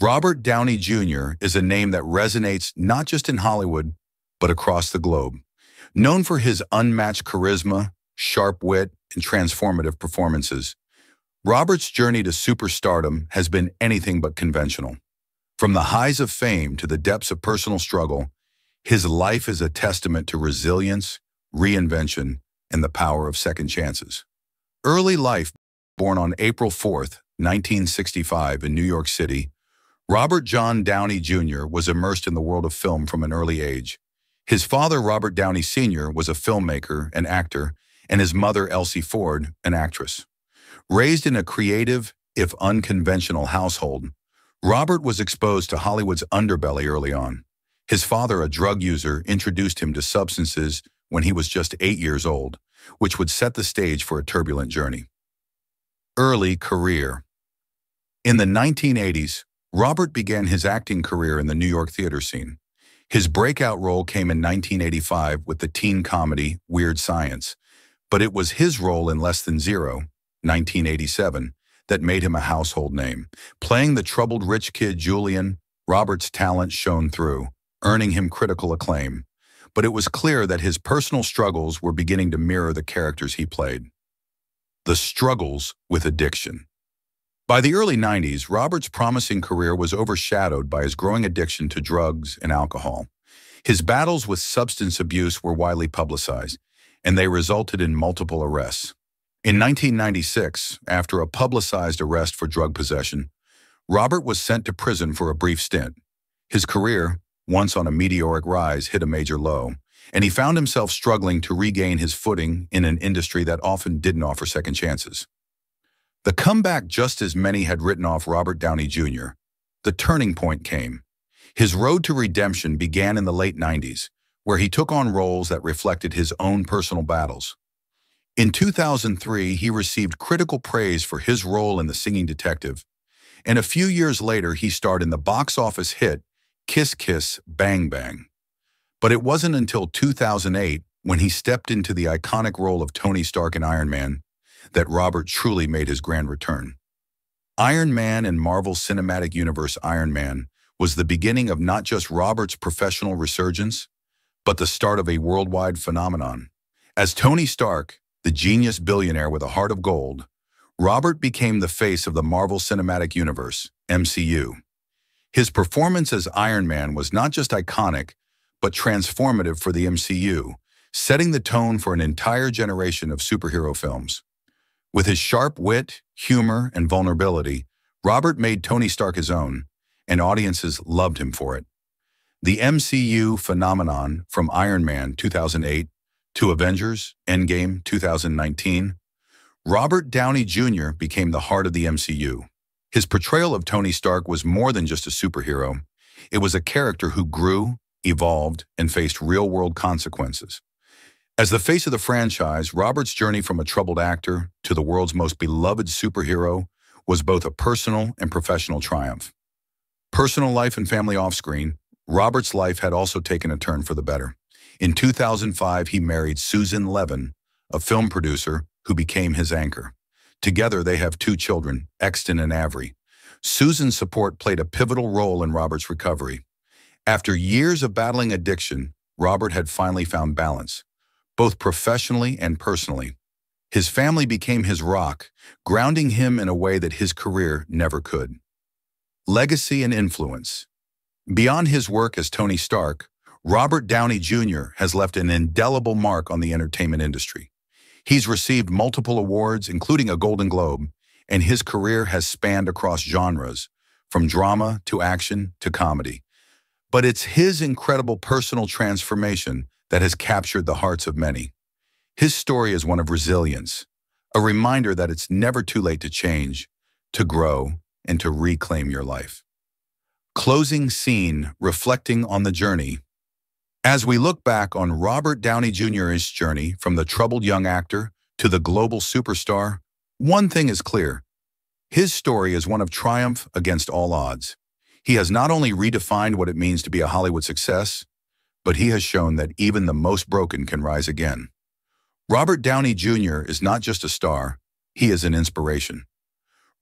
Robert Downey Jr. is a name that resonates not just in Hollywood, but across the globe. Known for his unmatched charisma, sharp wit, and transformative performances, Robert's journey to superstardom has been anything but conventional. From the highs of fame to the depths of personal struggle, his life is a testament to resilience, reinvention, and the power of second chances. Early life. Born on April 4, 1965 in New York City, Robert John Downey Jr. was immersed in the world of film from an early age. His father, Robert Downey Sr., was a filmmaker and actor, and his mother, Elsie Ford, an actress. Raised in a creative, if unconventional household, Robert was exposed to Hollywood's underbelly early on. His father, a drug user, introduced him to substances when he was just 8 years old, which would set the stage for a turbulent journey. Early career. In the 1980s, Robert began his acting career in the New York theater scene. His breakout role came in 1985 with the teen comedy Weird Science, but it was his role in Less Than Zero, 1987, that made him a household name. Playing the troubled rich kid Julian, Robert's talent shone through, earning him critical acclaim. But it was clear that his personal struggles were beginning to mirror the characters he played. The struggles with addiction. By the early 90s, Robert's promising career was overshadowed by his growing addiction to drugs and alcohol. His battles with substance abuse were widely publicized, and they resulted in multiple arrests. In 1996, after a publicized arrest for drug possession, Robert was sent to prison for a brief stint. His career, once on a meteoric rise, hit a major low, and he found himself struggling to regain his footing in an industry that often didn't offer second chances. The comeback, just as many had written off Robert Downey Jr., the turning point came. His road to redemption began in the late 90s, where he took on roles that reflected his own personal battles. In 2003, he received critical praise for his role in The Singing Detective, and a few years later he starred in the box office hit Kiss Kiss Bang Bang. But it wasn't until 2008, when he stepped into the iconic role of Tony Stark in Iron Man, that Robert truly made his grand return. Iron Man and Marvel Cinematic Universe Iron Man was the beginning of not just Robert's professional resurgence, but the start of a worldwide phenomenon. As Tony Stark, the genius billionaire with a heart of gold, Robert became the face of the Marvel Cinematic Universe, MCU. His performance as Iron Man was not just iconic, but transformative for the MCU, setting the tone for an entire generation of superhero films. With his sharp wit, humor, and vulnerability, Robert made Tony Stark his own, and audiences loved him for it. The MCU phenomenon, from Iron Man 2008 to Avengers Endgame 2019, Robert Downey Jr. became the heart of the MCU. His portrayal of Tony Stark was more than just a superhero. It was a character who grew, evolved, and faced real-world consequences. As the face of the franchise, Robert's journey from a troubled actor to the world's most beloved superhero was both a personal and professional triumph. Personal life and family off-screen, Robert's life had also taken a turn for the better. In 2005, he married Susan Levin, a film producer who became his anchor. Together, they have 2 children, Exton and Avery. Susan's support played a pivotal role in Robert's recovery. After years of battling addiction, Robert had finally found balance, both professionally and personally. His family became his rock, grounding him in a way that his career never could. Legacy and influence. Beyond his work as Tony Stark, Robert Downey Jr. has left an indelible mark on the entertainment industry. He's received multiple awards, including a Golden Globe, and his career has spanned across genres, from drama to action to comedy. But it's his incredible personal transformation that has captured the hearts of many. His story is one of resilience, a reminder that it's never too late to change, to grow, and to reclaim your life. Closing scene, reflecting on the journey. As we look back on Robert Downey Jr.'s journey from the troubled young actor to the global superstar, one thing is clear. His story is one of triumph against all odds. He has not only redefined what it means to be a Hollywood success, but he has shown that even the most broken can rise again. Robert Downey Jr. is not just a star, he is an inspiration.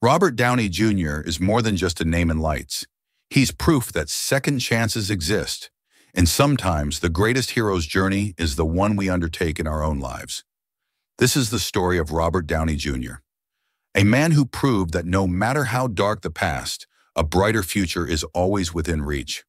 Robert Downey Jr. is more than just a name in lights. He's proof that second chances exist, and sometimes the greatest hero's journey is the one we undertake in our own lives. This is the story of Robert Downey Jr., a man who proved that no matter how dark the past, a brighter future is always within reach.